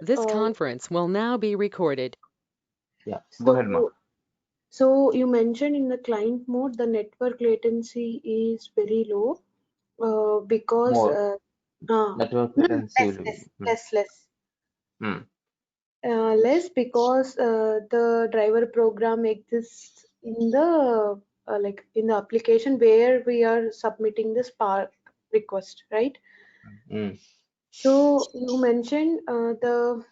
This Uh, conference will now be recorded. Yeah, go ahead, Ma. So you mentioned in the client mode, the network latency is very low because More network latency will be. less. Hmm. Less because the driver program exists in the like in the application where we are submitting the Spark request, right? Hmm. So you mentioned the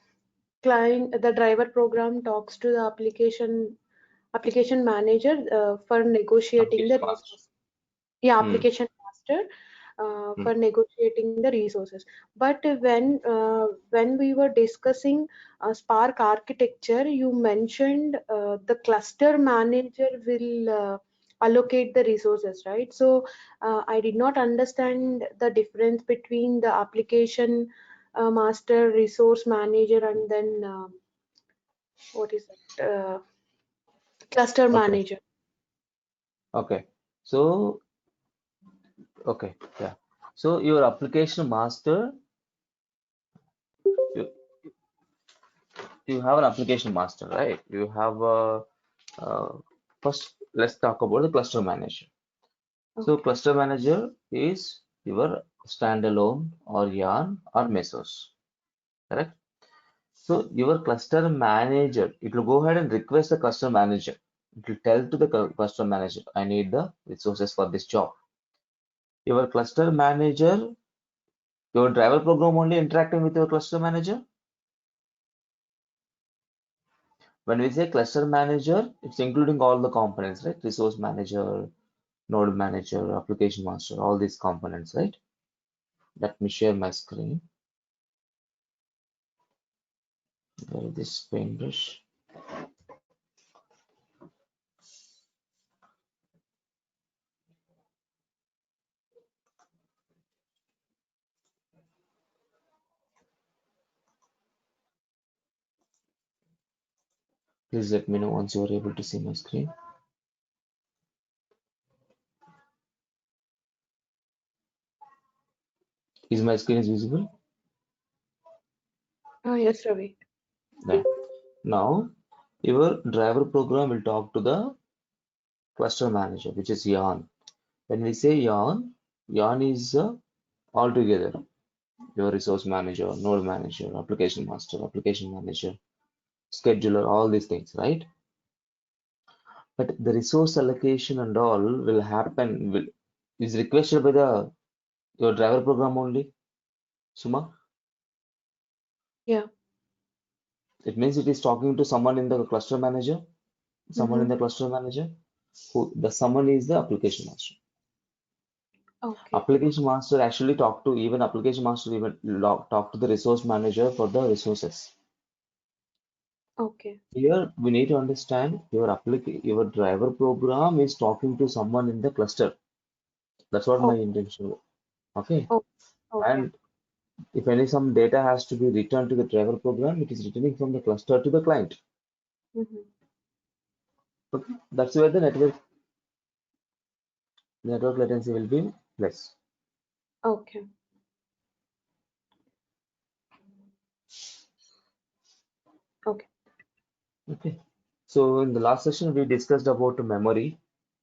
driver program talks to the application manager for negotiating the Application master. resource. Yeah, Hmm. application master for negotiating the resources. But when we were discussing Spark architecture, you mentioned the cluster manager will allocate the resources, right? So I did not understand the difference between the application master, resource manager, and then what is it? Cluster Okay. manager. Okay. So okay. Yeah. So your application master, you, you have an application master, right? You have a first. Let's talk about the cluster manager. So Okay. cluster manager is your standalone or yarn or mesos, correct? So your cluster manager, it will go ahead and request the cluster manager. It will tell to the cluster manager, I need the resources for this job. Your cluster manager, your driver program only interacting with your cluster manager. When we say cluster manager, it's including all the components, right? Resource manager, node manager, application master, all these components, right? Let me share my screen. Where is this paintbrush? Please let me know once you are able to see my screen. Is my screen is visible? Yes, Ravi. Yeah. Now, your driver program will talk to the cluster manager, which is yarn. When we say yarn, yarn is all together. Your resource manager, node manager, application master, application manager, scheduler, all these things, right? But the resource allocation and all will happen, is requested by the your driver program only, Suma. Yeah. It means it is talking to someone in the cluster manager, someone in Mm-hmm. the cluster manager, who the someone is the application master. Okay. Application master actually talk to even application master even talk to the resource manager for the resources. Okay. Here we need to understand your driver program is talking to someone in the cluster. That's what my Oh, intention. Okay. oh, okay. And if any some data has to be returned to the driver program, it is returning from the cluster to the client. Mm-hmm. Okay. That's where the network latency will be less. Okay. Okay. Okay. So in the last session we discussed about memory.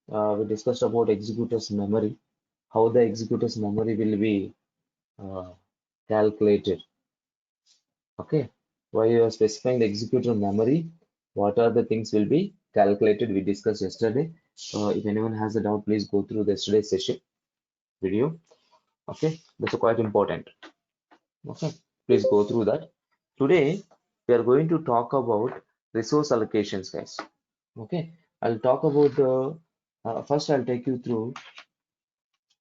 We discussed about executor's memory, how the executor's memory will be uh, calculated. Okay. Why you are specifying the executor memory? What are the things will be calculated? We discussed yesterday. If anyone has a doubt, please go through the yesterday's session video. Okay, that's quite important. Okay, please go through that. Today we are going to talk about resource allocations, guys. Okay, I'll talk about the first. I'll take you through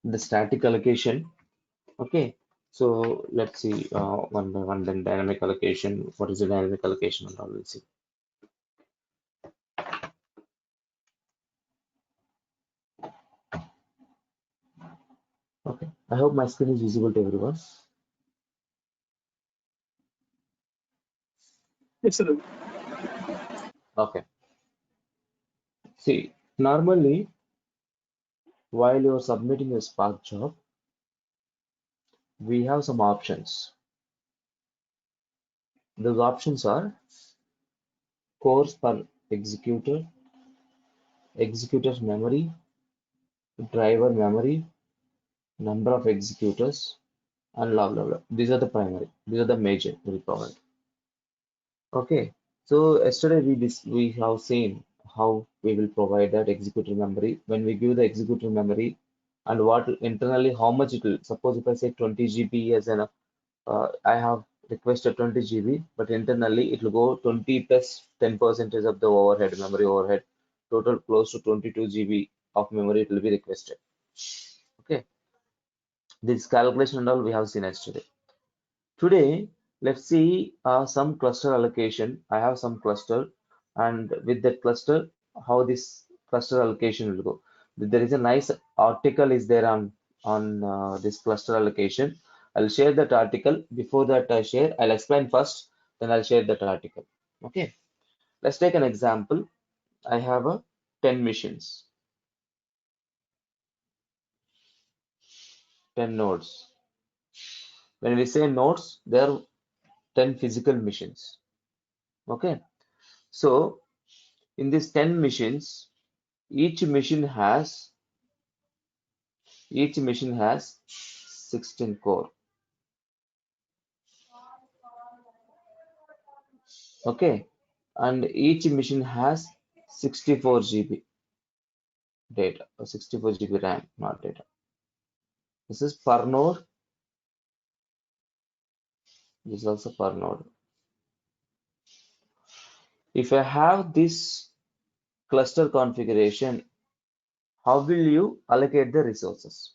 the static allocation. Okay, so let's see one by one. Then dynamic allocation. What is the dynamic allocation? And all we'll see. Okay, I hope my screen is visible to everyone. Yes, sir. Okay, see, normally while you're submitting a Spark job, we have some options. Those options are cores per executor, executor memory, driver memory, number of executors, and blah blah blah. These are the primary. These are the major requirement. Okay. So yesterday we have seen how we will provide that executor memory when we give the executor memory and what internally how much it will. Suppose if I say 20 GB as an I have requested 20 GB, but internally it will go 20 plus 10% of the overhead, memory overhead, total close to 22 GB of memory it will be requested. Okay, this calculation and all we have seen yesterday. Today, let's see some cluster allocation. I have some cluster, and with that cluster, how this cluster allocation will go. There is a nice article is there on this cluster allocation. I'll share that article. Before that I share, I'll explain first, then I'll share that article. Okay, let's take an example. I have a 10 machines, 10 nodes. When we say nodes, there are 10 physical machines. Okay, so in these 10 machines, each machine has 16 core. Okay, and each machine has 64 GB data or 64 GB RAM, not data. This is per node. This is also per node. If I have this cluster configuration, how will you allocate the resources?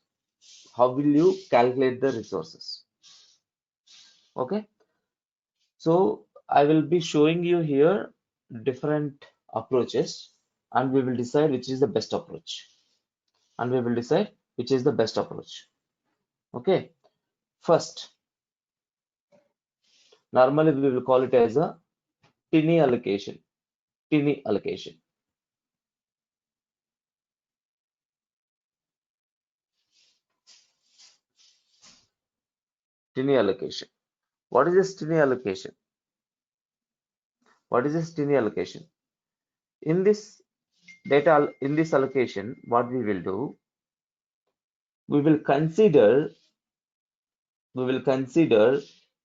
How will you calculate the resources? Okay, so I will be showing you here different approaches, and we will decide which is the best approach. Okay, first, normally we will call it as a tiny allocation. Tiny allocation. Tiny allocation. What is this tiny allocation? What is this tiny allocation? In this allocation, what we will do, we will consider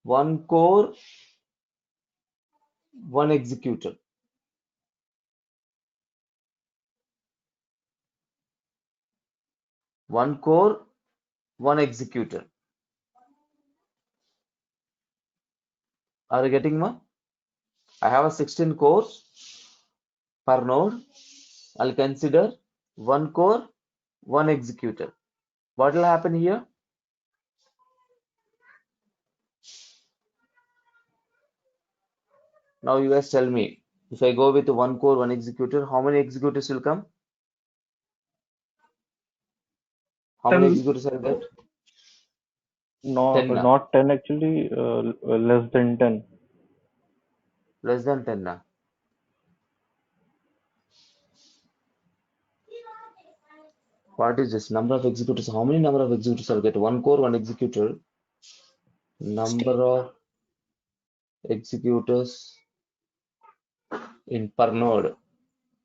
one core, one executor. One core, one executor. Are you getting me? I have a 16 cores per node. I'll consider one core, one executor. What will happen here? Now you guys tell me, if I go with one core, one executor, how many executors will come? How many 10. executors are there? No, 10 now. not 10 actually, less than 10. Less than 10 now. What is this number of executors? How many number of executors are get? One core, one executor. Number of executors in per node.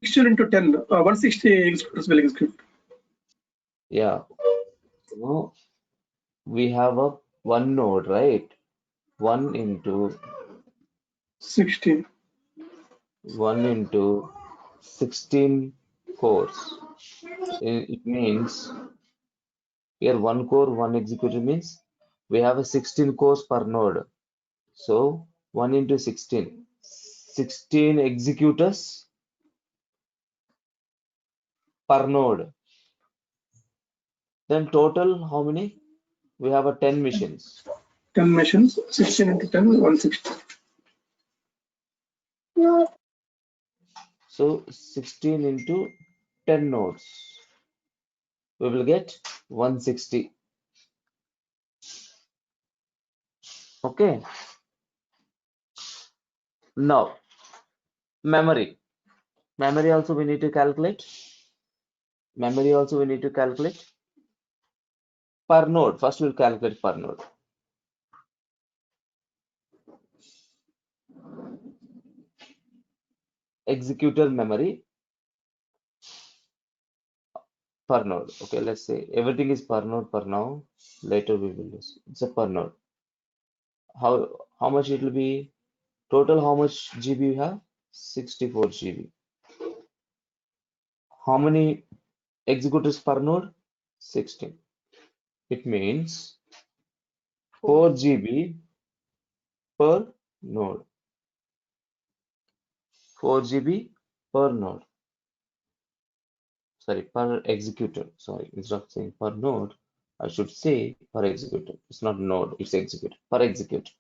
16 into 10, 160 executors will execute. Yeah. So we have a one node, right? 1 into 16. 1 into 16 cores. It means here one core, one executor means we have a 16 cores per node. So 1 into 16. 16 executors per node. Then total how many? We have a 10 machines. 10 machines, 16 into 10, 160. So 16 into 10 nodes. We will get 160. Okay. Now memory. Memory also we need to calculate. Memory also we need to calculate. Per node. First we'll calculate per node. executor memory per node. Okay, let's say everything is per node per now. Later we will use it's a per node. How much it will be? Total how much GB you have? 64 GB. How many executors per node? 16. It means 4 GB per node. 4 GB per node. Sorry, per executor. Sorry, instead of saying per node, I should say per executor. It's not node, it's executor. Per executor.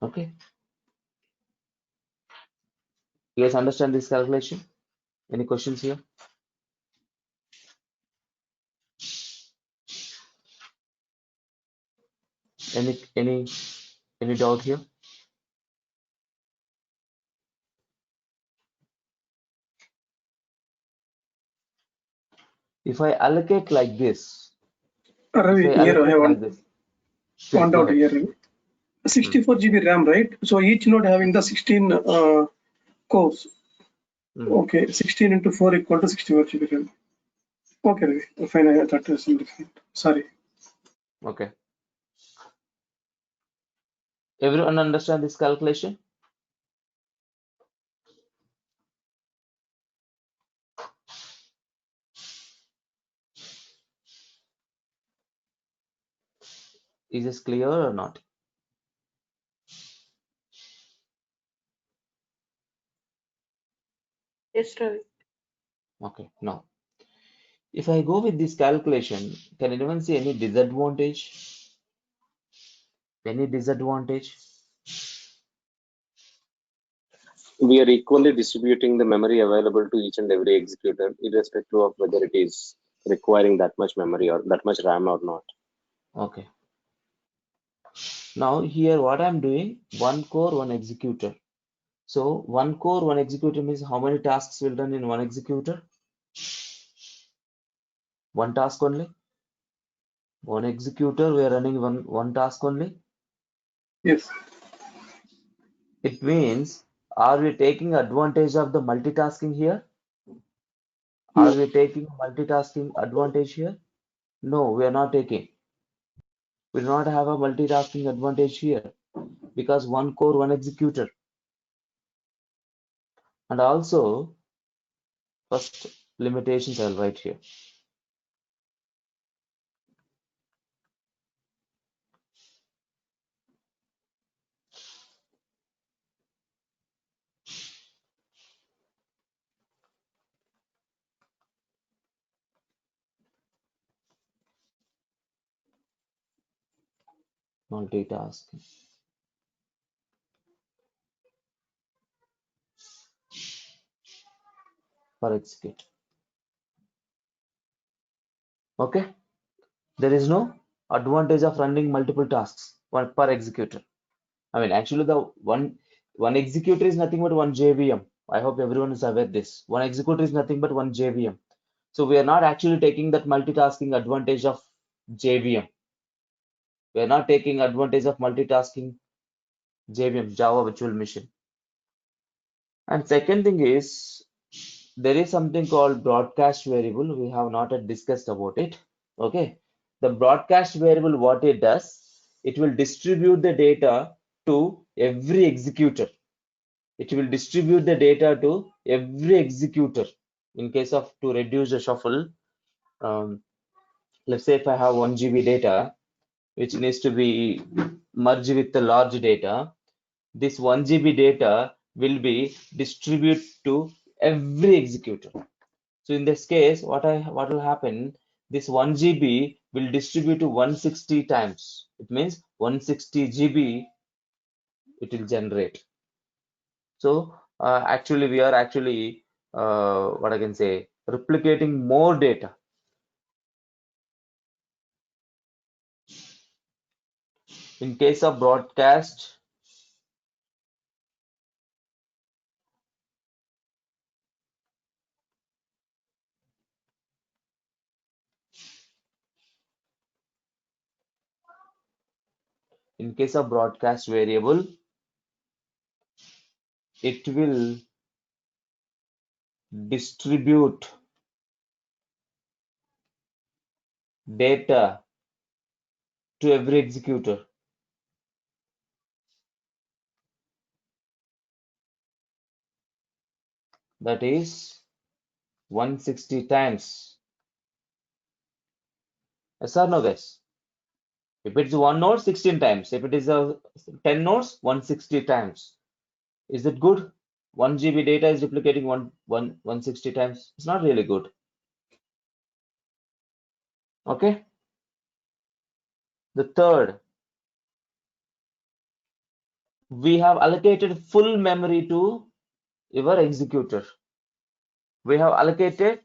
Okay. You guys understand this calculation? Any questions here? Any doubt here? If I allocate like this, Ravi, here I have please one go doubt ahead. here. 64 GB RAM, right? So each node having the 16 cores. Okay, 16 into 4 equal to 64 GB RAM. Okay, Ravi. Fine, I thought it was different. Sorry. Okay. Everyone understand this calculation? Is this clear or not? Yes, Ravi. Okay, now if I go with this calculation, can anyone see any disadvantage? Any disadvantage? We are equally distributing the memory available to each and every executor, irrespective of whether it is requiring that much memory or that much RAM or not. Okay. Now here what I'm doing, one core, one executor. So one core, one executor means how many tasks will run in one executor? One task only. One executor, we are running one task only. Yes. It means, are we taking advantage of the multitasking here? Are we taking multitasking advantage here? No, we are not taking. We do not have a multitasking advantage here because one core, one executor. And also, first limitations I'll write here. Multitasking. Per execute. Okay, there is no advantage of running multiple tasks one per executor. I mean, actually, the one executor is nothing but one JVM. I hope everyone is aware this. One executor is nothing but one JVM. So we are not actually taking that multitasking advantage of JVM. We are not taking advantage of multitasking JVM, Java Virtual Machine. And second thing is, there is something called broadcast variable. We have not yet discussed about it. Okay. The broadcast variable, what it does, it will distribute the data to every executor. It will distribute the data to every executor. In case of to reduce the shuffle, let's say if I have 1 GB data, which needs to be merged with the large data, this 1 GB data will be distributed to every executor. So in this case, what will happen? This 1 GB will distribute to 160 times. It means 160 GB it will generate. So actually, we are actually what I can say, replicating more data. In case of broadcast, In case of broadcast variable, it will distribute data to every executor. That is 160 times. Yes or no, guys? If it's one node, 16 times. If it is a 10 nodes, 160 times. Is it good? 1 GB data is replicating 160 times. It's not really good. Okay. The third, we have allocated full memory to your executor. We have allocated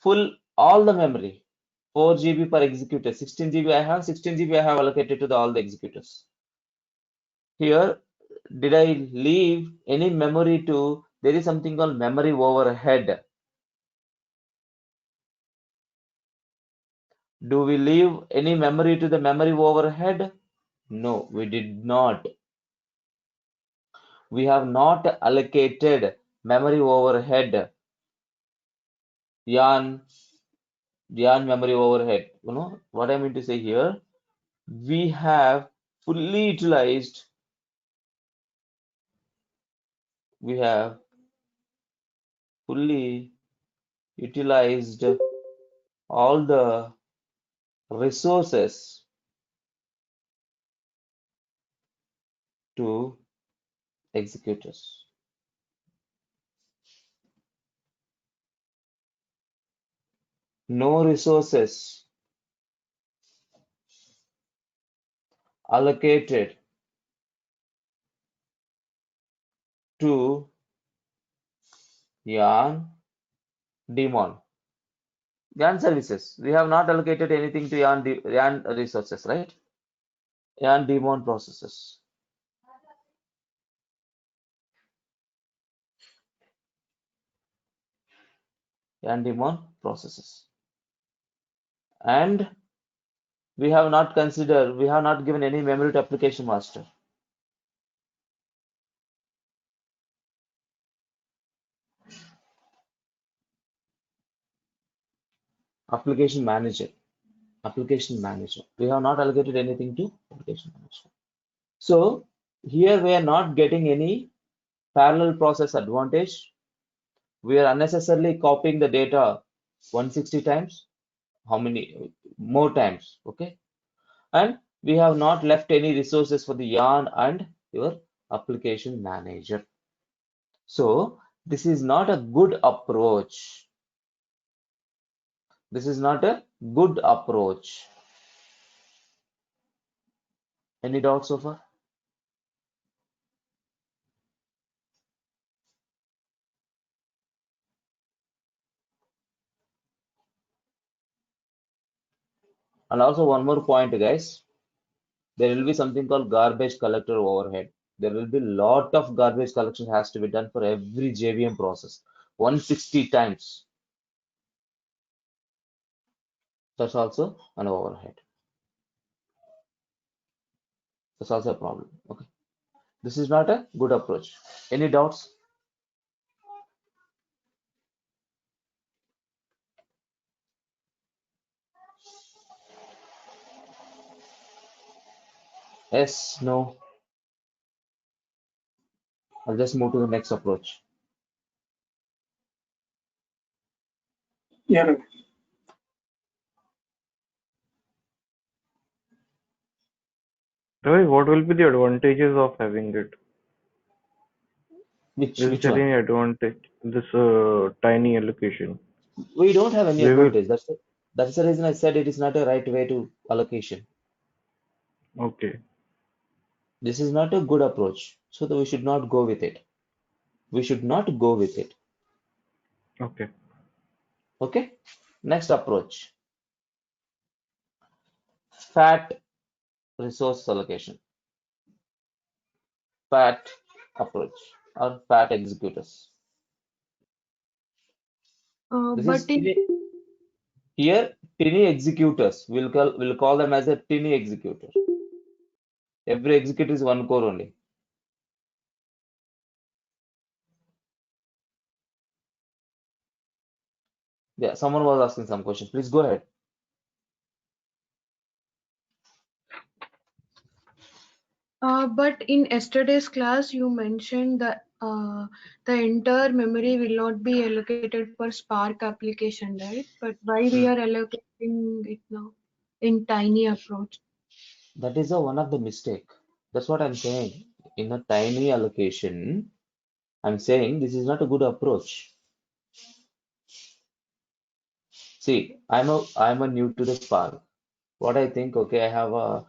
all the memory, 4 GB per executor, 16 GB I have, 16 GB I have allocated to all the executors. Here, did I leave any memory to, there is something called memory overhead. Do we leave any memory to the memory overhead? No, we did not. We have not allocated memory overhead, yarn memory overhead. You know what I mean to say here? We have fully utilized, we have fully utilized all the resources to executors. No resources allocated to yarn daemon. Yarn services. We have not allocated anything to yarn resources, right? Yarn daemon processes. Yarn daemon processes. And we have not considered, we have not given any memory to application master. Application manager. Application manager. We have not allocated anything to application manager. So here we are not getting any parallel process advantage. We are unnecessarily copying the data 160 times. How many more times? Okay. And we have not left any resources for the yarn and your application manager. So this is not a good approach. This is not a good approach. Any doubts so far? And also one more point, guys. There will be something called garbage collector overhead. There will be a lot of garbage collection has to be done for every JVM process. 160 times. That's also an overhead. That's also a problem. Okay. This is not a good approach. Any doubts? Yes, no. I'll just move to the next approach. Yeah, Ravi. Ravi, what will be the advantages of having it? Which Is there one? any advantage? This tiny allocation. We don't have any We will. advantage. That's the reason I said it is not a right way to allocation. Okay. This is not a good approach. So that we should not go with it. We should not go with it. Okay. Okay. Next approach. Fat resource allocation. Fat approach or fat executors. This But is here tiny executors. We'll call them as a tiny executor. Every executor is 1 core only. Yeah, someone was asking some question. Please go ahead. But in yesterday's class, you mentioned that the entire memory will not be allocated for Spark application, right? But why we are allocating it now in tiny approach? That is one of the mistake. That's what I'm saying. In a tiny allocation, I'm saying this is not a good approach. See, I'm a new to the Spark. What I think, okay, I have a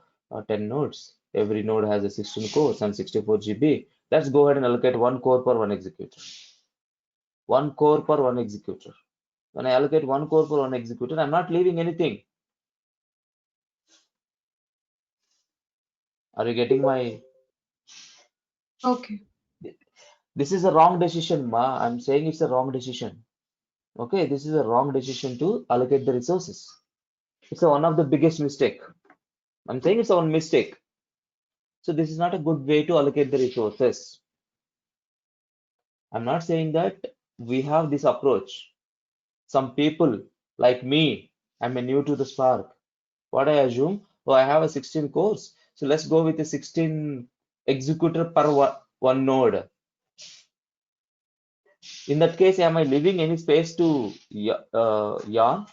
10 nodes. Every node has a 16 cores and 64 GB. Let's go ahead and allocate 1 core per 1 executor. 1 core per 1 executor. When I allocate 1 core per 1 executor, I'm not leaving anything. Are you getting my? Okay. This is a wrong decision, Ma. I'm saying it's a wrong decision. Okay, this is a wrong decision to allocate the resources. It's one of the biggest mistake. I'm saying it's one mistake. So this is not a good way to allocate the resources. I'm not saying that we have this approach. Some people like me, I'm new to the Spark. What I assume, oh, I have a 16 cores. So let's go with a 16 executor per one node. In that case, am I leaving any space to yarn?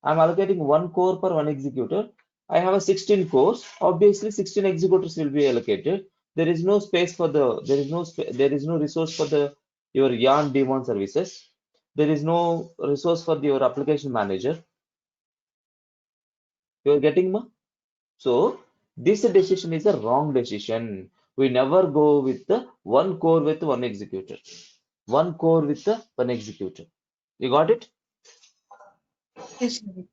I'm allocating 1 core per 1 executor. I have a 16 cores. Obviously, 16 executors will be allocated. There is no space for there is no resource for your yarn daemon services. There is no resource for your application manager. You are getting me? So this decision is a wrong decision. We never go with the 1 core with 1 executor. 1 core with the 1 executor. You got it? Yes, sir.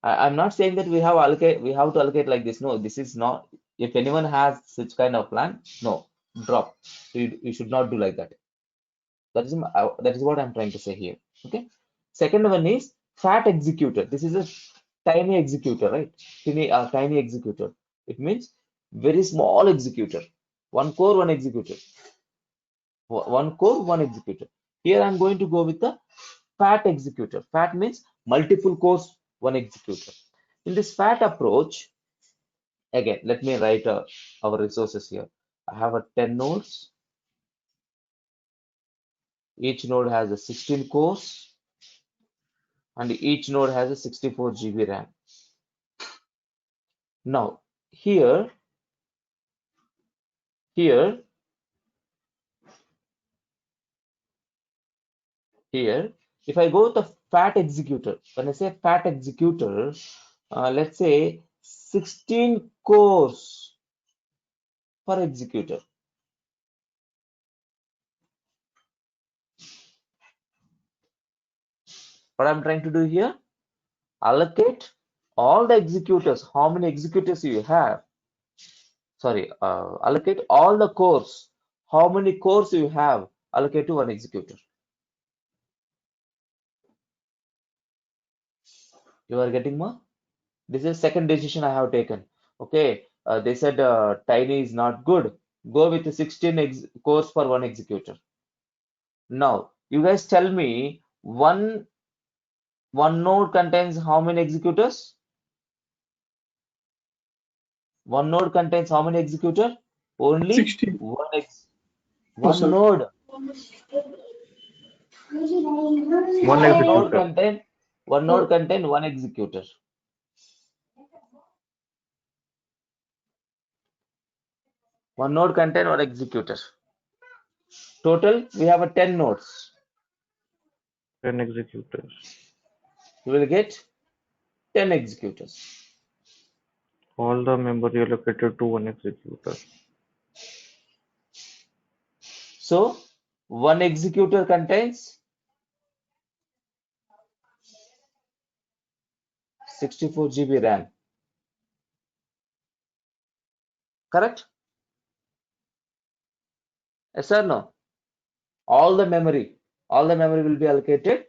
I'm not saying that we have to allocate like this. No, this is not. If anyone has such kind of plan, no, drop. You should not do like that. That is what I'm trying to say here. Okay. Second one is fat executor. This is a tiny executor, right? Tiny executor. It means very small executor. 1 core, 1 executor. 1 core, 1 executor. Here I'm going to go with the fat executor. Fat means multiple cores, 1 executor. In this fat approach, again, let me write our resources here. I have a 10 nodes. Each node has a 16 cores, and each node has a 64 GB RAM. Now, here, if I go with the fat executor, when I say fat executor, let's say 16 cores per executor. What I'm trying to do here, allocate all the executors, how many executors you have. Sorry, allocate all the cores, how many cores you have, allocate to 1 executor. You are getting more? This is second decision I have taken. Okay, they said tiny is not good. Go with the 16 cores per 1 executor. Now, you guys tell me one node contains how many executors? One node contains how many executors? Only 16. one Oh, one sorry. node. One One node executor. contain 1 executor. One node contain 1 executor. Total, we have a 10 nodes. 10 executors. You will get 10 executors. All the memory allocated to one executor. So, 1 executor contains 64 GB RAM. Correct? Yes or no? All the memory will be allocated.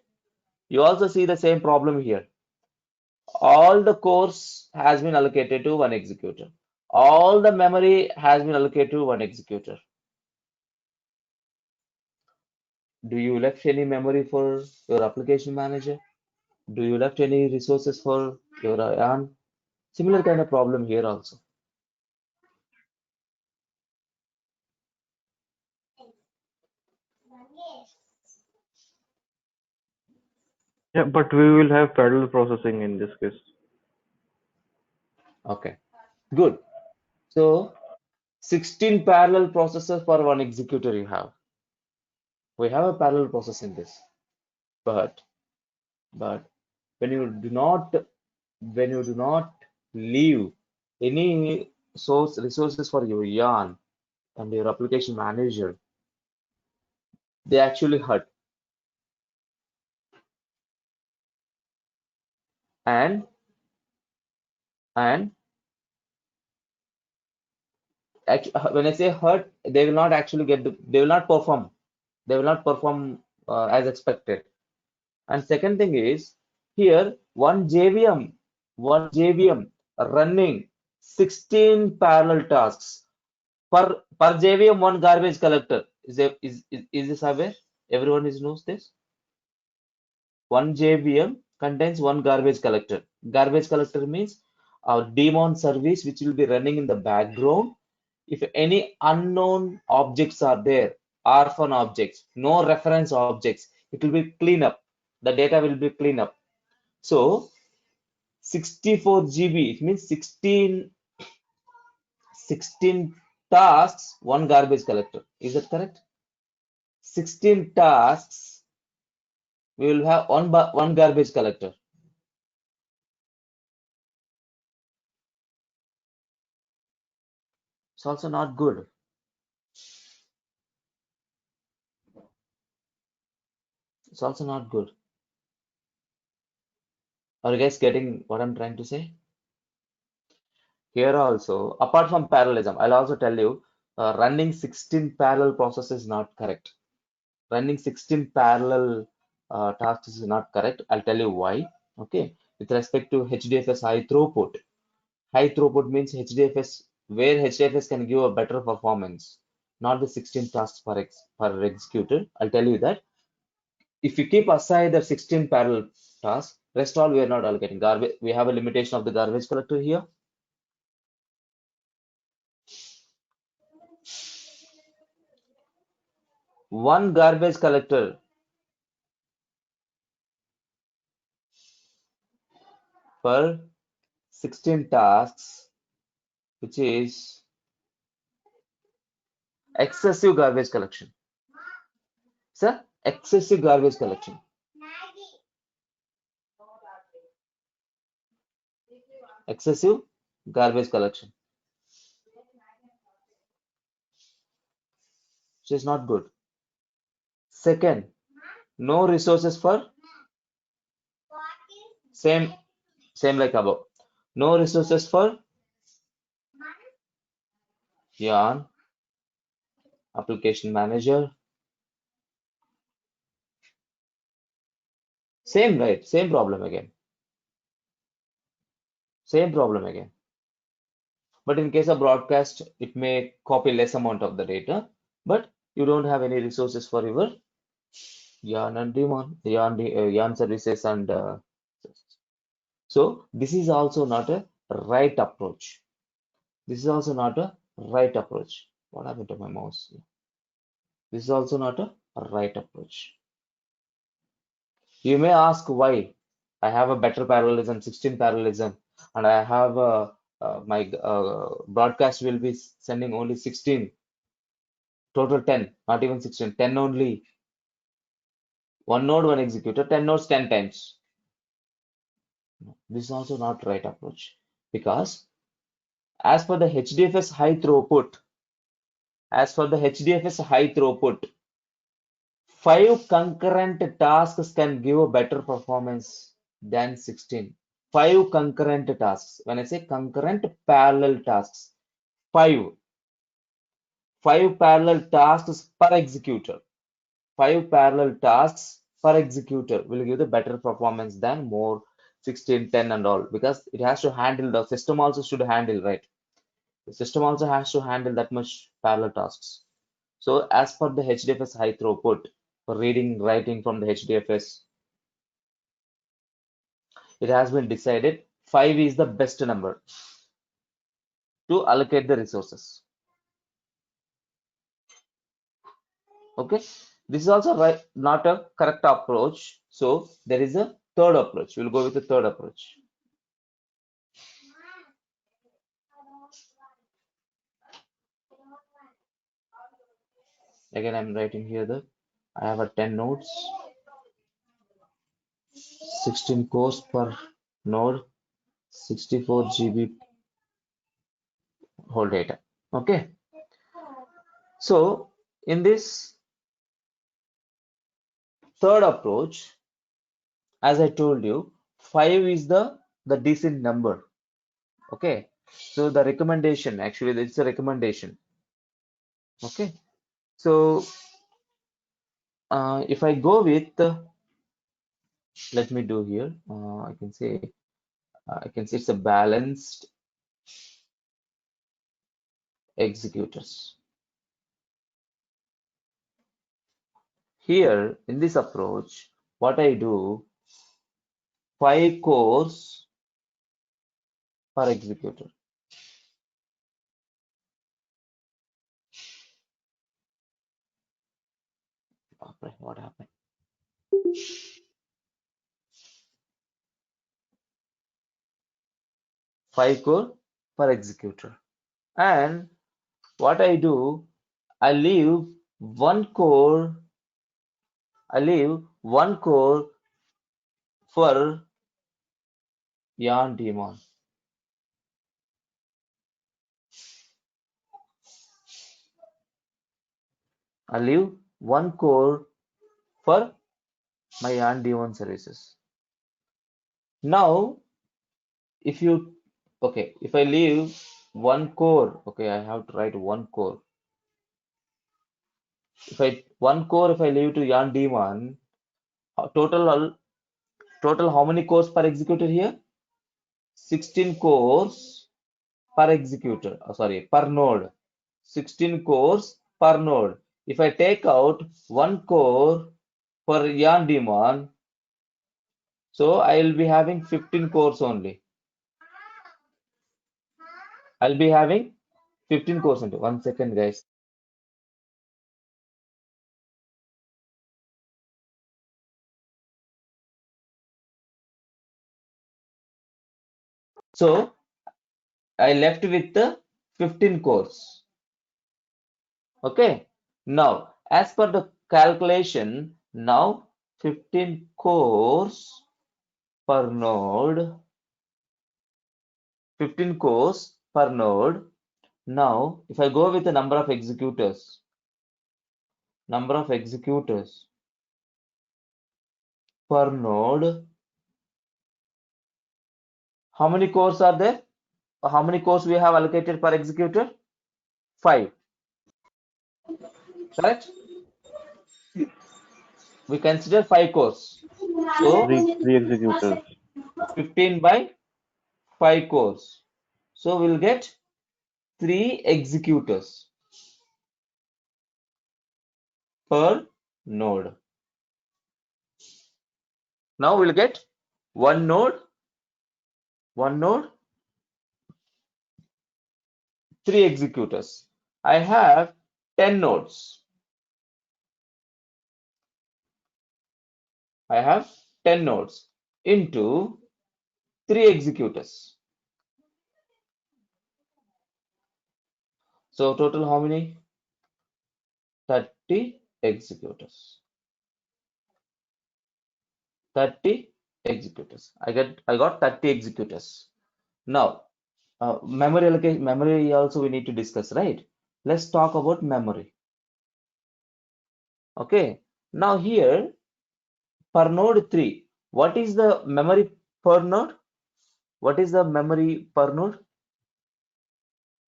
You also see the same problem here. all the cores has been allocated to one executor. All the memory has been allocated to one executor. Do you left any memory for your application manager? Do you left any resources for your yarn? Similar kind of problem here also. Yeah, but we will have parallel processing in this case. Okay, good. So 16 parallel processors for one executor you have. We have a parallel process in this, but when you do not leave any source resources for your yarn and your application manager, they actually hurt. And when I say hurt, they will not actually they will not perform. They will not perform as expected. And second thing is here one JVM running 16 parallel tasks per JVM, one garbage collector. Is this aware? Everyone knows this. One JVM contains one garbage collector. Garbage collector means our daemon service which will be running in the background. If any unknown objects are there, orphan objects, no reference objects, it will be clean up. The data will be clean up. So 64 GB, it means 16 tasks, one garbage collector. Is that correct? 16 tasks, we will have one garbage collector. It's also not good. It's also not good. Are you guys getting what I'm trying to say? Here also, apart from parallelism, I'll also tell you, running 16 parallel processes is not correct. Running 16 parallel tasks is not correct. I'll tell you why. Okay, with respect to HDFS high throughput. High throughput means HDFS, where HDFS can give a better performance, not the 16 tasks per executor. I'll tell you that. If you keep aside the 16 parallel tasks, rest all we are not allocating. Garbage, we have a limitation of the garbage collector here. One garbage collector per 16 tasks, which is excessive garbage collection. Sir, excessive garbage collection. Excessive garbage collection. Which is not good. Second, no resources for same like above. No resources for yarn, application manager. Same, right? Same problem again. Same problem again. But in case of broadcast, it may copy less amount of the data, but you don't have any resources for your yarn and daemon, yarn services and so this is also not a right approach. This is also not a right approach. What happened to my mouse? This is also not a right approach. You may ask why. I have a better parallelism, 16 parallelism, and I have my broadcast will be sending only 16, total 10, not even 16, 10 only. One node, one executor, 10 nodes, 10 times. This is also not right approach because as per the HDFS high throughput, 5 concurrent tasks can give a better performance than 16. 5 concurrent tasks. When I say concurrent parallel tasks, 5 parallel tasks per executor. 5 parallel tasks per executor will give the better performance than more 16, 10 and all, because it has to handle, the system also should handle, right? The system also has to handle that much parallel tasks. So as per the HDFS high throughput for reading, writing from the HDFS, it has been decided 5 is the best number to allocate the resources. Okay, this is also right, not a correct approach. So there is a third approach. We'll go with the third approach. Again, I'm writing here that I have a 10 nodes, 16 cores per node, 64 GB whole data. Okay, so in this third approach, as I told you, 5 is the decent number. Okay, so the recommendation, actually it's a recommendation. Okay, so if I go with let me do here, I can say it's a balanced executors. Here in this approach, what I do, 5 cores per executor. Okay, what happened? Five core per executor. And what I do, I leave one core for yarn daemon. I leave one core for my yarn daemon services. Now, if I leave one core, okay, I have to write one core. If I leave to yarn daemon, total how many cores per executor here? 16 cores per executor, per node. 16 cores per node. If I take out one core for yarn daemon, so I will be having 15 cores only. I'll be having 15 cores only. 1 second, guys. So I left with the 15 cores. Okay. Now, as per the calculation, now 15 cores per node. 15 cores per node. Now, if I go with the number of executors per node, how many cores are there? How many cores we have allocated per executor? 5. Correct? We consider 5 cores. So Three executors. 15 by 5 cores. So we'll get 3 executors per node. Now we'll get one node, 3 executors. I have 10 nodes. I have 10 nodes into 3 executors. So total how many? 30 executors. 30 executors. I got 30 executors. Now, memory allocation, memory also we need to discuss, right? Let's talk about memory. Okay. Now here, per node 3, what is the memory per node? What is the memory per node?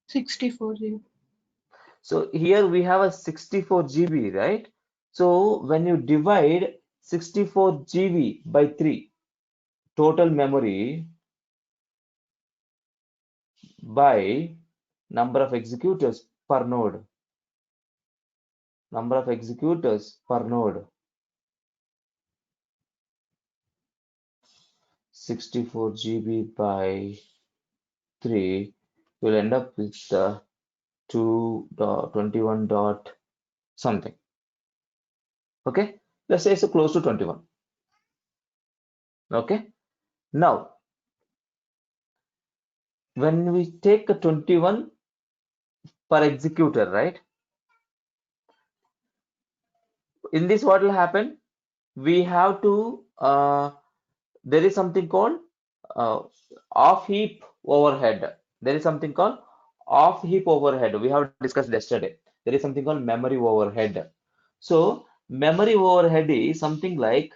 64 GB. So here we have a 64 GB, right? So when you divide 64 GB by 3, total memory by number of executors per node. Number of executors per node. 64 GB by 3 will end up with 2.21 dot something. Okay, let's say it's close to 21. Okay, now when we take a 21 per executor, right? In this, what will happen? We have to there is something called off heap overhead. There is something called off heap overhead. We have discussed yesterday. There is something called memory overhead. So memory overhead is something like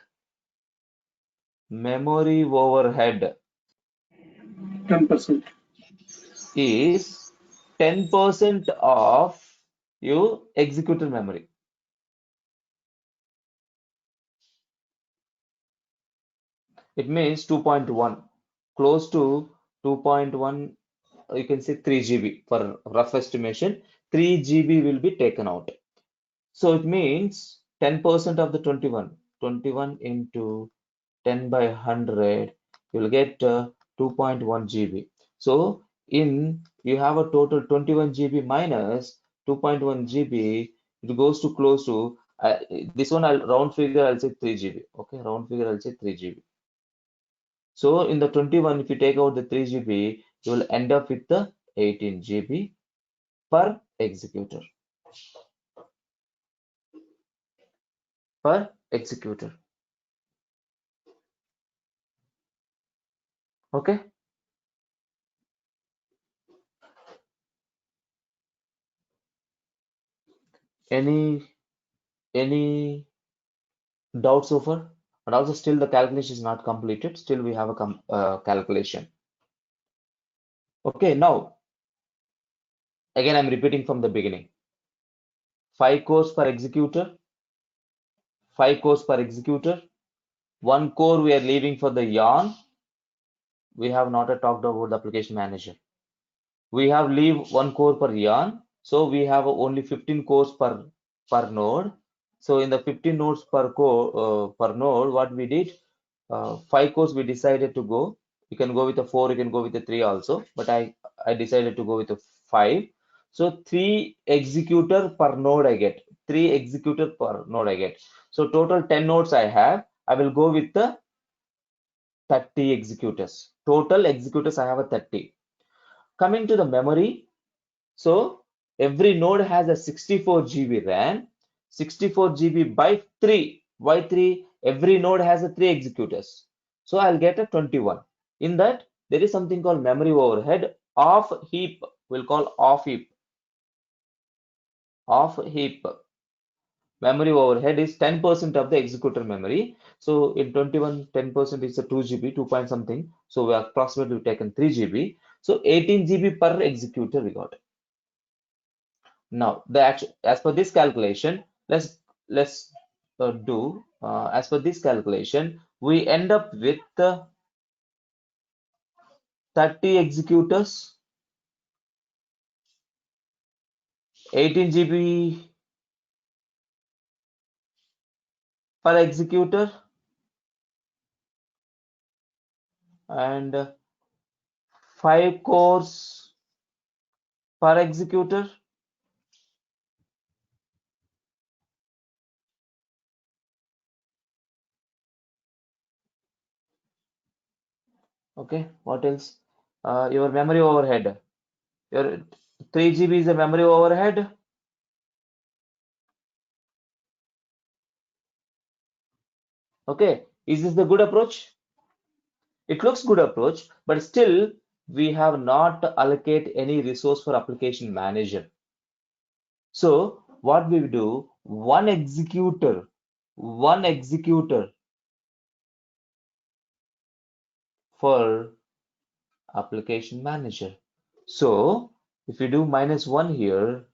memory overhead 10%. is 10% of your executor memory. It means 2.1, close to 2.1, you can say 3 GB for rough estimation. 3 GB will be taken out. So it means 10% of the 21. 21 into 10 by 100, you will get 2.1 GB. So you have a total 21 GB minus 2.1 GB, it goes to close to this one. I'll round figure, I'll say 3 GB. Okay, round figure, I'll say 3 GB. So in the 21, if you take out the 3 GB, you will end up with the 18 GB per executor. Per executor. Okay. Any doubts so far? And also still the calculation is not completed. Still we have a calculation. Okay, now again I'm repeating from the beginning. 5 cores per executor. 5 cores per executor. 1 core we are leaving for the yarn. We have not talked about the application manager. We have leave 1 core per yarn. So we have only 15 cores per node. So in the 15 nodes per core per node, what we did, 5 cores we decided to go. You can go with a 4, you can go with a 3 also, but I decided to go with a 5. So 3 executor per node I get. 3 executor per node I get. So total 10 nodes I have. I will go with the 30 executors. Total executors I have a 30. Coming to the memory, so every node has a 64 GB RAM, 64 GB by 3. Why 3? Every node has a 3 executors. So I'll get a 21. In that, there is something called memory overhead. Off heap, we'll call off heap. Off heap. Memory overhead is 10% of the executor memory. So in 21, 10% is a 2 GB, 2 point something. So we approximately taken 3 GB. So 18 GB per executor we got. Now, as per this calculation, let's do as per this calculation, we end up with 30 executors, 18 GB per executor, and 5 cores per executor. Okay, what else? Your memory overhead. Your 3 GB is the memory overhead. Okay, is this the good approach? It looks good approach, but still we have not allocate any resource for application manager. So what we do, one executor for application manager. So if you do -1 here,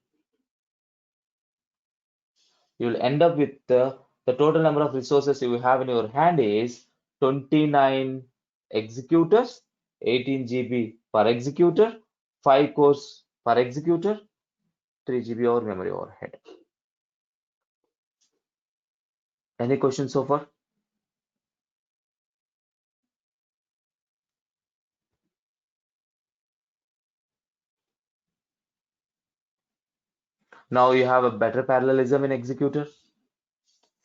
you'll end up with the total number of resources you have in your hand is 29 executors, 18 GB per executor, 5 cores per executor, 3 GB over memory overhead. Any questions so far? Now you have a better parallelism in executor.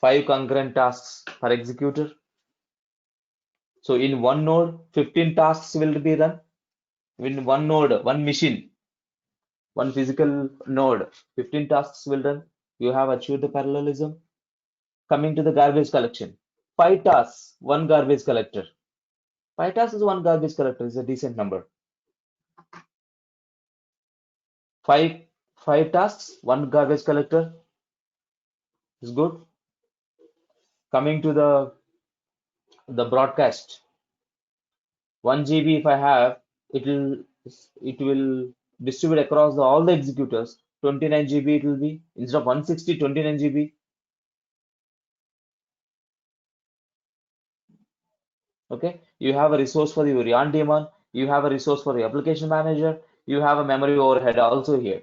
5 concurrent tasks per executor. So in one node, 15 tasks will be run. In one node, one machine, one physical node, 15 tasks will run. You have achieved the parallelism. Coming to the garbage collection. 5 tasks, one garbage collector. 5 tasks is one garbage collector is a decent number. 5 tasks, one garbage collector is good. Coming to the broadcast. 1 GB if I have, it will distribute across all the executors. 29 GB it will be instead of 160, 29 GB. Okay, you have a resource for your on demand, you have a resource for the application manager, you have a memory overhead also here.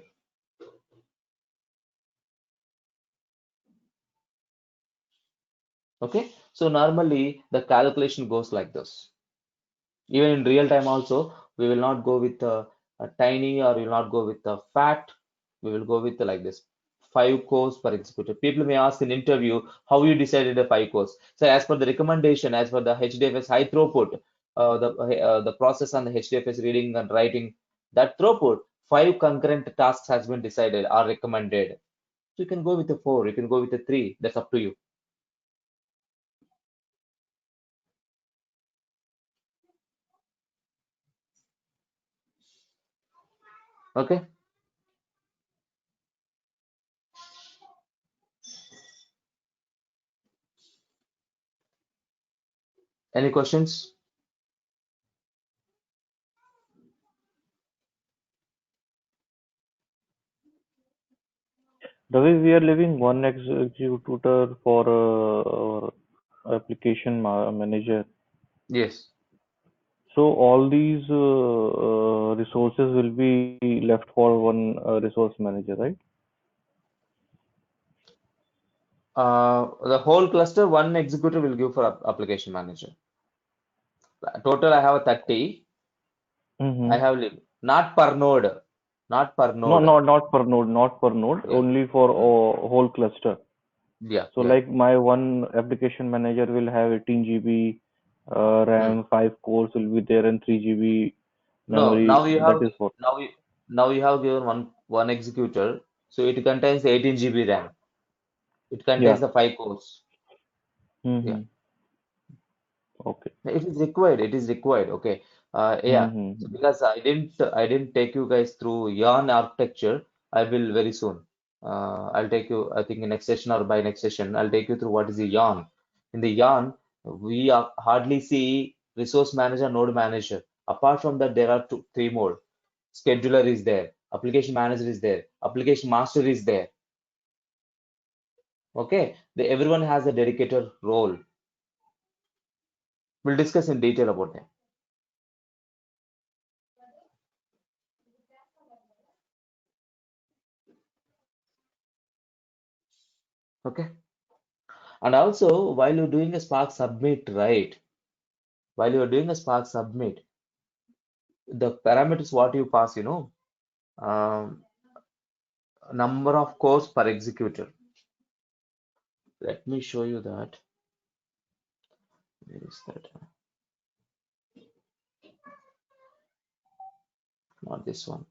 Okay, so normally the calculation goes like this. Even in real time also, we will not go with a tiny or we will not go with a fat. We will go with like this. 5 cores per executor. People may ask in interview how you decided the 5 cores. So as per the recommendation, as per the HDFS high throughput, the process on the HDFS reading and writing, that throughput, 5 concurrent tasks has been decided or recommended. So you can go with the 4, you can go with the 3. That's up to you. Okay. Any questions? Ravi, we are leaving one executor for application manager. Yes. So all these resources will be left for one resource manager, right? The whole cluster, one executor will give for application manager. Total, I have a 30. I have not per node, not per No, node. not per node, not per node, Yeah. only for whole cluster. Yeah. So Yeah. like my one application manager will have 18 GB RAM, 5 cores will be there, and 3 GB No, memory. now you That have is what. now you have given one executor, so it contains 18 GB RAM. It contains Yeah. the 5 cores. Yeah. Okay. It is required. It is required. Okay. Yeah. So because I didn't take you guys through yarn architecture, I will very soon. I'll take you, I think in next session or by next session, I'll take you through what is the yarn. In the yarn, we hardly see resource manager, node manager. Apart from that, there are three more. Scheduler is there, application manager is there, application master is there. Okay. Everyone has a dedicated role. We'll discuss in detail about them. Okay. And also, while you're doing a Spark submit, right? While you're doing a Spark submit, the parameters what you pass, um, number of cores per executor. Let me show you that. Where is that? Not this one.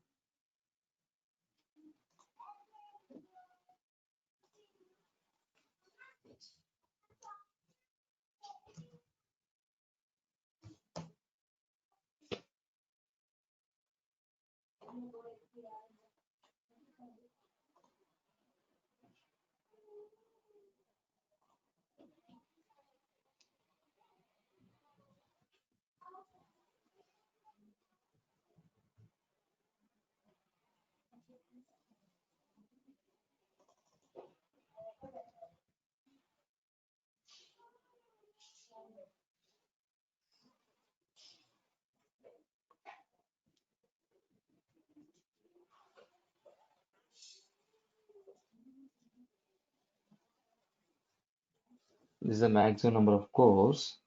This is the maximum number of cores.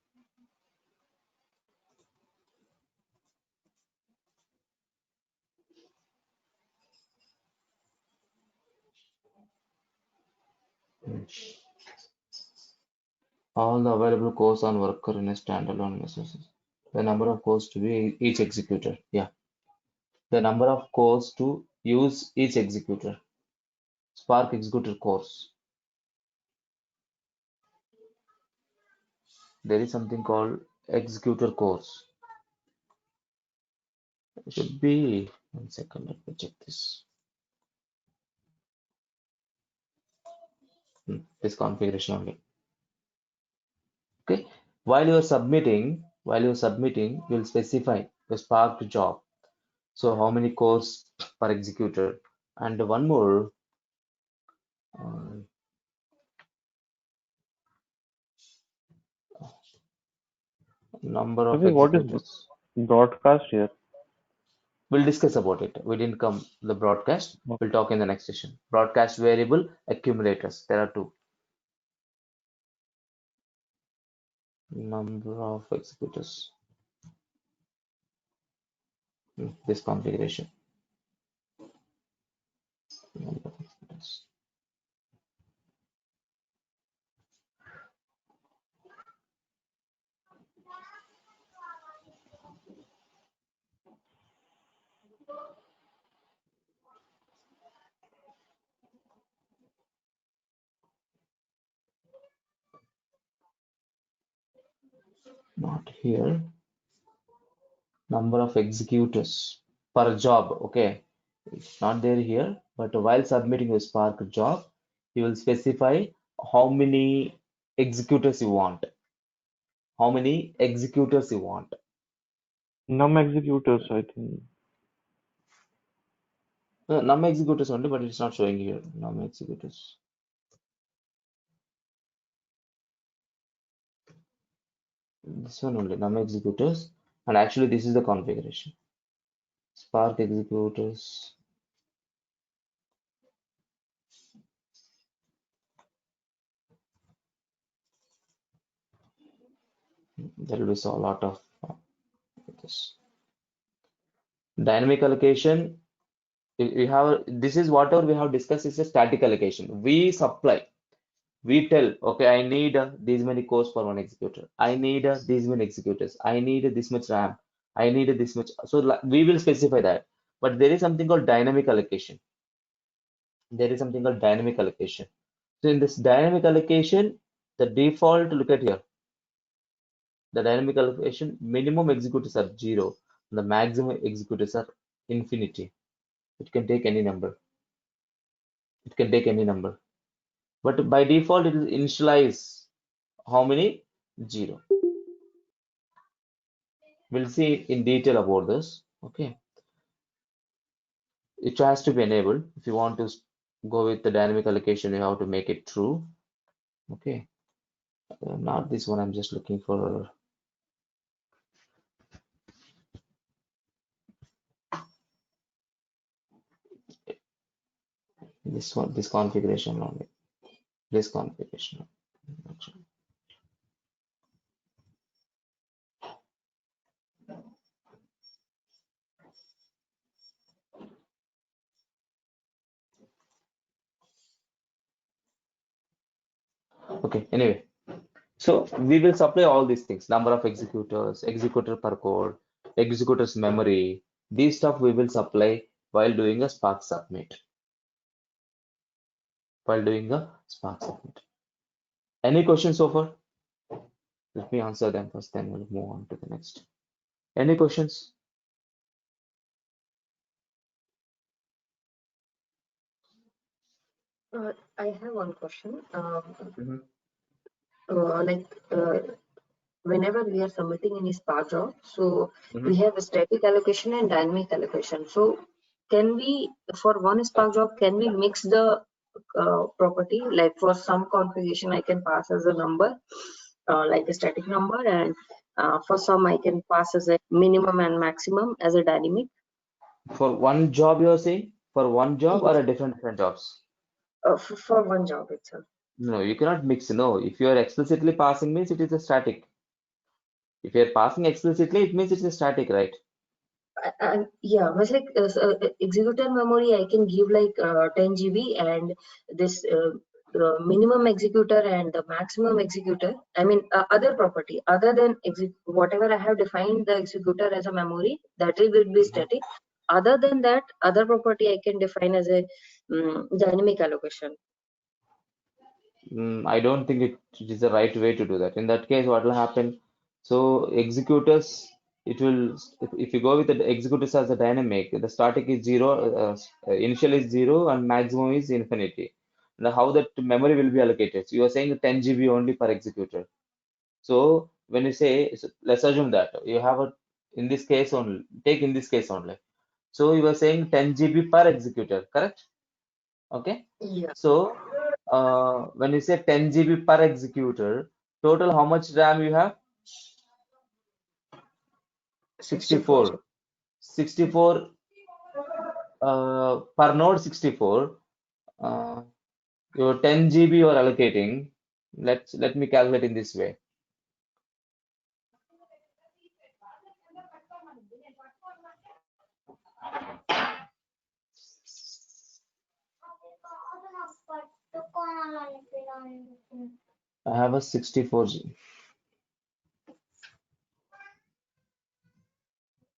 All the available cores on worker in a standalone message. The number of cores to be each executor. Yeah. The number of cores to use each executor. Spark executor cores. There is something called executor cores. It should be, 1 second, let me check this. This configuration only. Okay. While you're submitting, you'll specify the Spark job. So how many cores per executor? And one more, number of What is executors. broadcast here? We'll discuss about it. We didn't come the broadcast. We'll talk in the next session. Broadcast variable accumulators. There are two. Number of executors. This configuration. Number of executors. Not here. Number of executors per job. Okay, it's not there here, but while submitting a Spark job, you will specify how many executors you want. How many executors you want. Num executors, I think. Num executors only, but it's not showing here. Num executors. This one only, num executors, and actually this is the configuration. Spark executors. There will be a lot of this. Dynamic allocation. We have, this is whatever we have discussed is a static allocation. We supply. We tell, okay, I need these many cores for one executor. I need these many executors. I need this much RAM. I need this much. So we will specify that. But there is something called dynamic allocation. There is something called dynamic allocation. So in this dynamic allocation, the default, look at here. The dynamic allocation, minimum executors are 0. The maximum executors are infinity. It can take any number. It can take any number. But by default, it will initialize how many? 0. We'll see in detail about this. Okay. It has to be enabled. If you want to go with the dynamic allocation, you have to make it true. Okay. Not this one. I'm just looking for. This one, this configuration only. This configuration. Okay, anyway. So we will supply all these things, number of executors, executor per core, executors memory. These stuff we will supply while doing a Spark submit. While doing a Spark submit. Any questions so far? Let me answer them first, then we'll move on to the next. Any questions? I have one question. Mhm. Whenever we are submitting any Spark job, so Mhm. we have a static allocation and dynamic allocation. So can we, for one Spark job, can we mix the property? Like for some configuration, I can pass as a number, like a static number, and for some I can pass as a minimum and maximum as a dynamic. For one job, you're saying? For one job Yes. or a different jobs? For one job itself. No, you cannot mix. No, if you are explicitly passing means it is a static. If you are passing explicitly, it means it's a static, right? Yeah, but like executor memory, I can give like 10 GB and this minimum executor and the maximum executor. I mean, other property other than whatever I have defined the executor as a memory, that will be static. Other than that, other property I can define as a dynamic allocation. I don't think it is the right way to do that. In that case, what will happen? So executors, it will if you go with the executors as a dynamic, the static is zero, initial is zero, and maximum is infinity. Now, how that memory will be allocated? So you are saying 10 GB only per executor. So when you say, so let's assume that you have a in this case only, take in this case only. So you are saying 10 GB per executor, correct? Okay. Yeah. So when you say 10 GB per executor, total how much RAM you have? 64. 64 per node 64. Your 10 GB you are allocating. Let me calculate in this way. I have a 64 GB.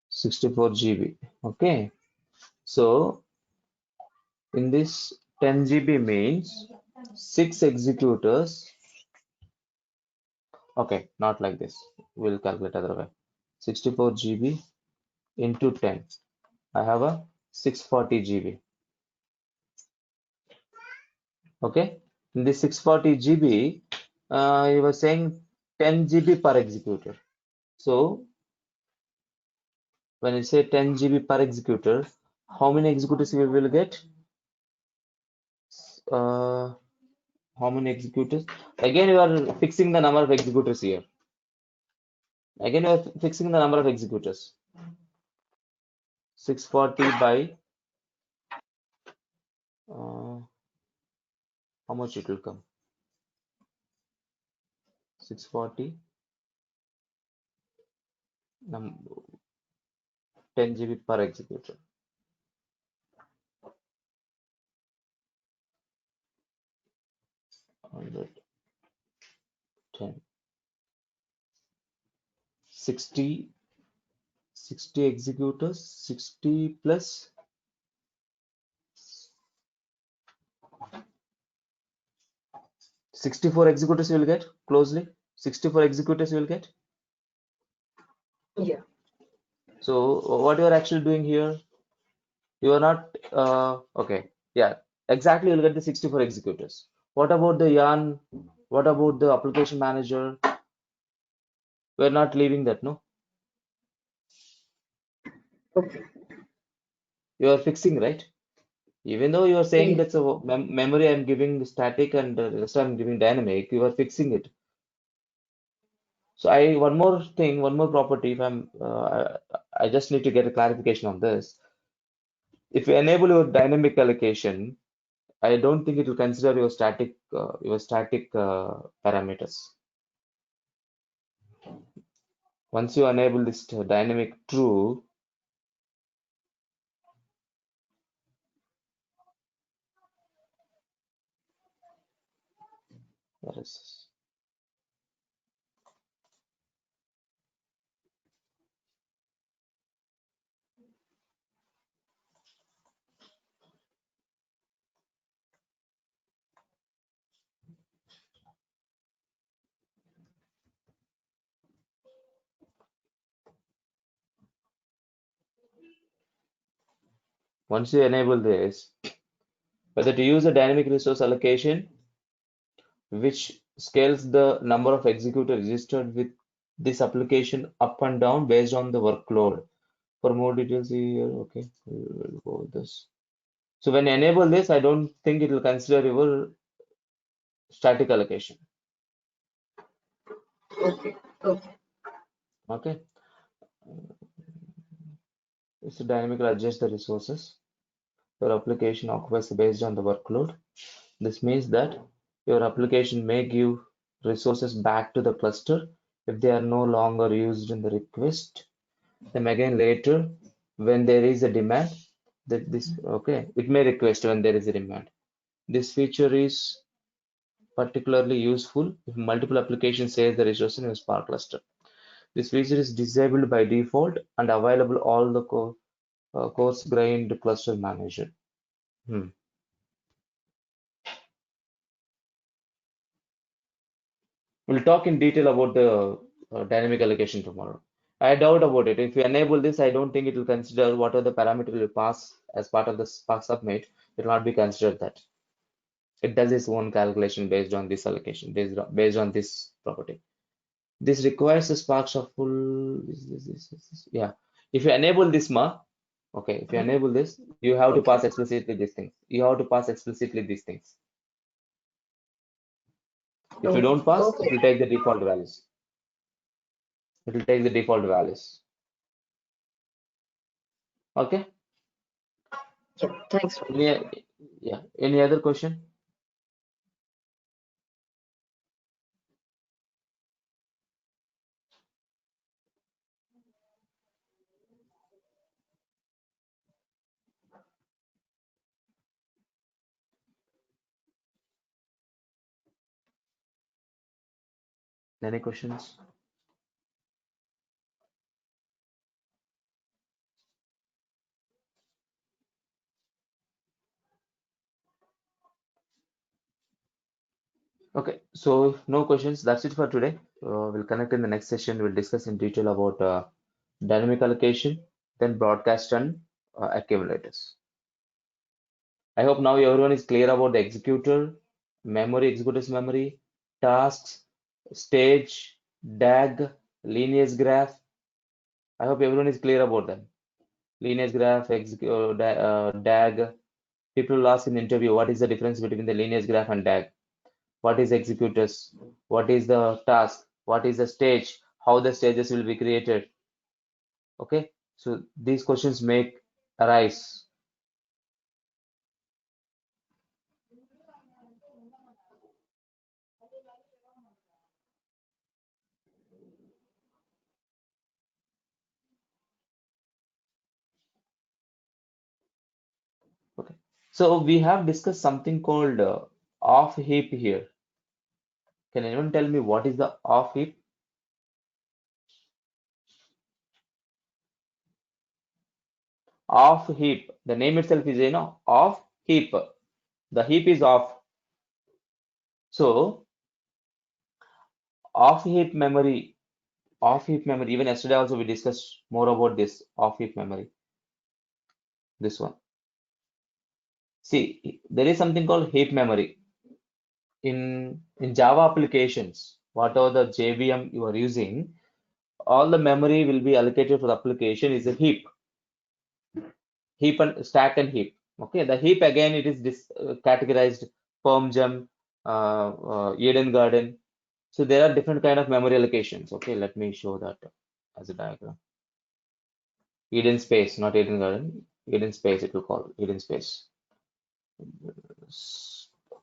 64 GB. Okay. So in this 10 GB means 6 executors. Okay, not like this. We'll calculate other way. 64 GB into 10. I have a 640 GB. Okay. In this 640 GB, you were saying 10 GB per executor. So when you say 10 GB per executor, how many executors we will get? How many executors? Again, you are fixing the number of executors here. Again, you are fixing the number of executors. 640 by how much it will come? 640 10 GB per executor. 10 60 executors, 60 plus 64 executors you will get closely. 64 executors you will get. Yeah. So what you are actually doing here, you are not okay. Yeah, exactly. You'll get the 64 executors. What about the yarn? What about the application manager? We're not leaving that, no? Okay. You are fixing, right? Even though you are saying Yeah. that's a memory I'm giving static and the rest I'm giving dynamic, you are fixing it. So one more thing, one more property. If I just need to get a clarification on this. If you enable your dynamic allocation, I don't think it will consider your static parameters. Once you enable this dynamic true, what is this? Once you enable this, whether to use a dynamic resource allocation, which scales the number of executors registered with this application up and down based on the workload. For more details here, okay, we'll go with this. So when you enable this, I don't think it will consider your static allocation. Okay. Okay. Okay. It's to dynamically adjust the resources your application occupies based on the workload. This means that Your application may give resources back to the cluster if they are no longer used in the request. Then again later, when there is a demand, it may request when there is a demand. This feature is particularly useful if multiple applications share the resources in a Spark cluster. This feature is disabled by default and available all the coarse-grained cluster manager. We'll talk in detail about the dynamic allocation tomorrow. I doubt about it. If you enable this, I don't think it will consider whatever the parameter will pass as part of the Spark submit. It will not be considered that. It does its own calculation based on this allocation, based on this property. This requires a Spark Shuffle. Yeah. If you enable this okay, if you enable this, you have to pass explicitly these things. You have to pass explicitly these things. If you don't pass, it will take the default values. It will take the default values. Okay. Yeah, thanks. Any other question? Any questions? Okay, so no questions. That's it for today. We'll connect in the next session. We'll discuss in detail about dynamic allocation, then broadcast and accumulators. I hope now everyone is clear about the executor, memory, executors memory, tasks, stage, DAG, lineage graph. I hope everyone is clear about them. Lineage graph, DAG. People will ask in the interview, what is the difference between the lineage graph and DAG? What is executors? What is the task? What is the stage? How the stages will be created? Okay, so these questions may arise. Okay, so we have discussed something called off heap here. Can anyone tell me what is the off heap? Off heap. The name itself is off heap. The heap is off. So off heap memory. Even yesterday also we discussed more about this off heap memory. This one. See, there is something called heap memory. In Java applications, whatever the JVM you are using, all the memory will be allocated for the application is a heap and stack and heap. Okay, the heap again it is categorized PermGem, Eden Garden. So there are different kind of memory allocations. Okay, let me show that as a diagram. Eden space, not Eden Garden. Eden space it will call Eden space.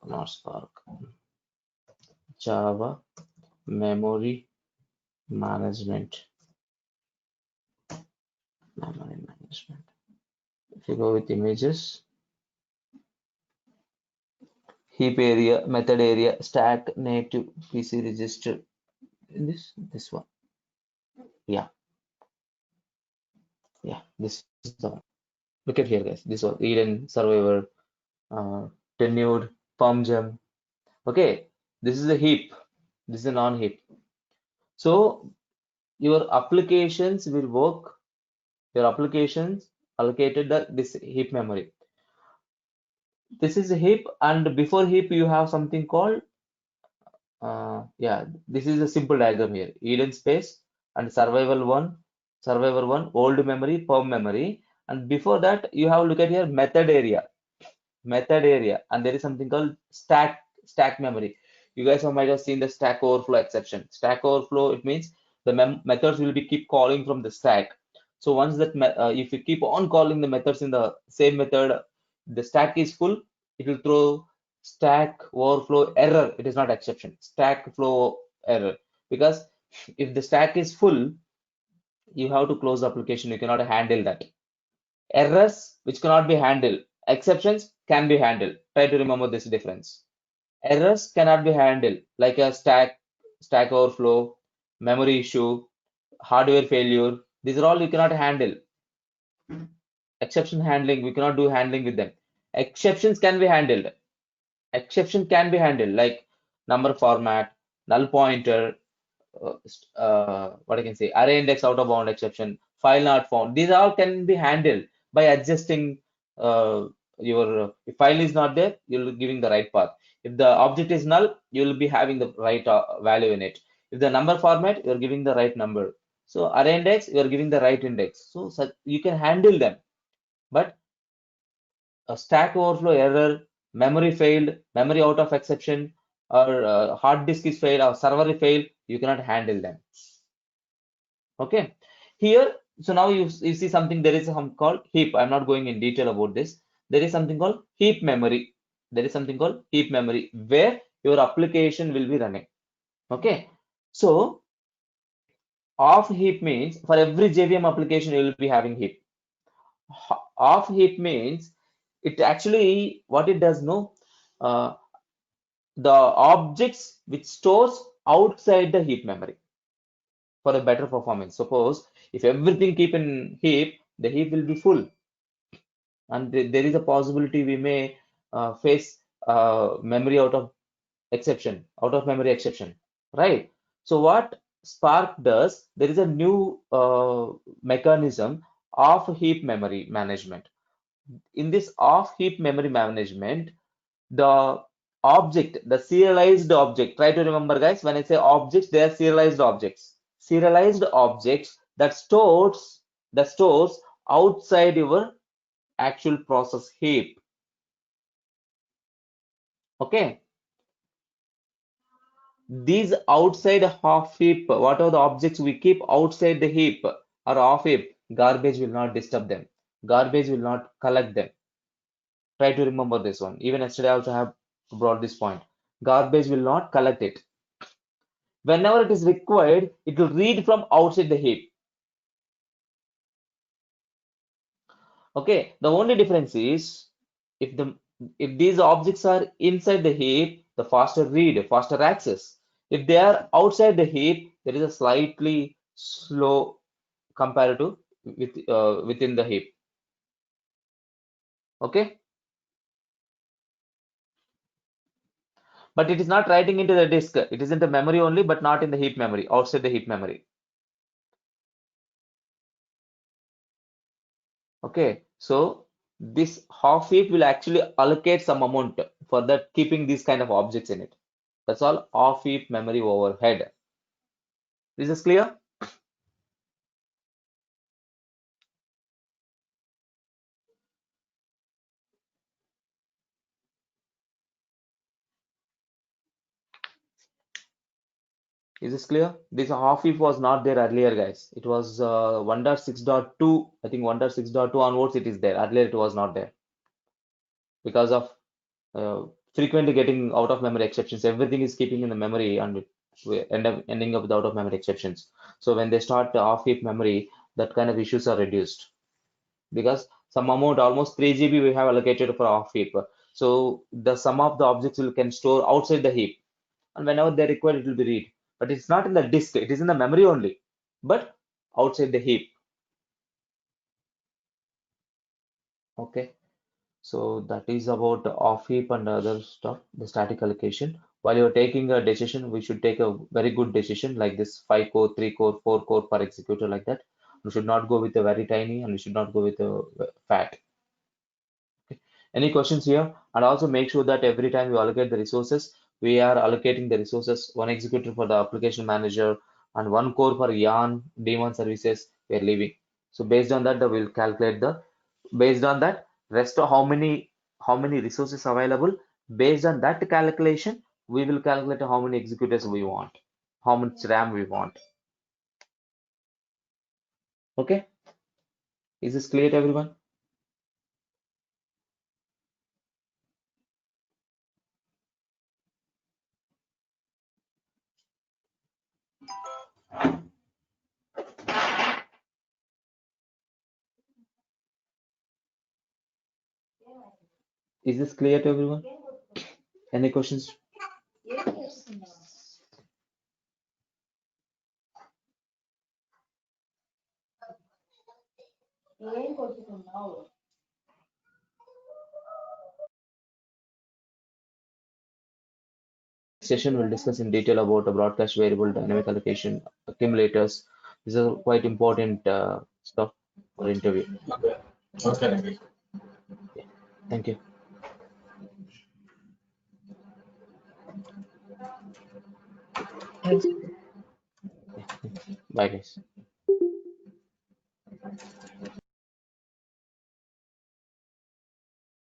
Not Spark. Java memory management. If you go with images, heap area, method area, stack, native, PC register. This one. Yeah, this is the one. Look at here, guys. This one, Eden, Survivor, Tenured, PermGem. Okay, this is a heap. This is a non-heap. So your applications will work. Your applications allocated this heap memory. This is a heap, and before heap you have something called this is a simple diagram here. Eden space and survivor one, old memory, perm memory, and before that you have look at here method area, and there is something called stack memory. You guys might have seen the Stack Overflow exception. Stack Overflow, it means the methods will be keep calling from the stack. So once that if you keep on calling the methods in the same method, the stack is full, it will throw Stack Overflow error. It is not exception. Stack flow error. Because if the stack is full, you have to close the application. You cannot handle that. Errors which cannot be handled. Exceptions can be handled. Try to remember this difference. Errors cannot be handled, like a stack overflow, memory issue, hardware failure. These are all you cannot handle. Exception handling, we cannot do handling with them. Exceptions can be handled. Exception can be handled, like number format, null pointer, what I can say, array index out of bound exception, file not found. These all can be handled by adjusting your if file is not there, you'll be giving the right path. If the object is null, you'll be having the right value in it. If the number format, you're giving the right number. So array index, you're giving the right index. So you can handle them. But a stack overflow error, memory failed, memory out of exception, or hard disk is failed, or server is failed, you cannot handle them. Okay, here, so now you see something, there is something called heap. I'm not going in detail about this. There is something called heap memory. There is something called heap memory where your application will be running. Okay, so off heap means for every JVM application you will be having heap. Off heap means it actually what it does, no, the objects which stores outside the heap memory for a better performance. Suppose if everything keep in heap, the heap will be full, and there is a possibility we may face memory out of exception, out of memory exception, right? So what Spark does, there is a new mechanism of heap memory management. In this off heap memory management, the object, the serialized object, try to remember guys, when I say objects, they are serialized objects. Serialized objects that stores outside your actual process heap. Okay. These outside half heap, what are the objects we keep outside the heap or off heap, garbage will not disturb them. Garbage will not collect them. Try to remember this one. Even yesterday I also have brought this point. Garbage will not collect it. Whenever it is required, it will read from outside the heap. Okay, the only difference is if these objects are inside the heap, the faster read, faster access. If they are outside the heap, there is a slightly slow compared to within the heap. Okay, but it is not writing into the disk. It is in the memory only, but not in the heap memory, outside the heap memory. Okay, so this half heap will actually allocate some amount for that, keeping these kind of objects in it. That's all off heap memory overhead. This is clear? Is this clear? This half heap was not there earlier, guys. It was 1.6.2. I think 1.6.2 onwards it is there. Earlier it was not there because of frequently getting out of memory exceptions. Everything is keeping in the memory and we end up ending up with out of memory exceptions. So when they start off heap memory, that kind of issues are reduced because some amount, almost 3 GB we have allocated for off heap. So the sum of the objects can store outside the heap, and whenever they require it will be read. But it's not in the disk, it is in the memory only, but outside the heap. Okay. So that is about the off heap and other stuff, the static allocation. While you're taking a decision, we should take a very good decision like this 5 core, 3 core, 4 core per executor like that. We should not go with a very tiny and we should not go with a fat. Okay. Any questions here? And also make sure that every time you allocate the resources, we are allocating the resources, one executor for the application manager and one core for yarn, daemon services we are leaving. So based on that, we'll calculate the, based on that, rest of how many resources available. Based on that calculation, we will calculate how many executors we want, how much RAM we want. Okay, is this clear to everyone? Is this clear to everyone? Any questions? Session will discuss in detail about a broadcast variable, dynamic allocation, accumulators. These are quite important stuff for interview. Okay. Okay, Ravi. Thank you. Thanks. Bye, guys.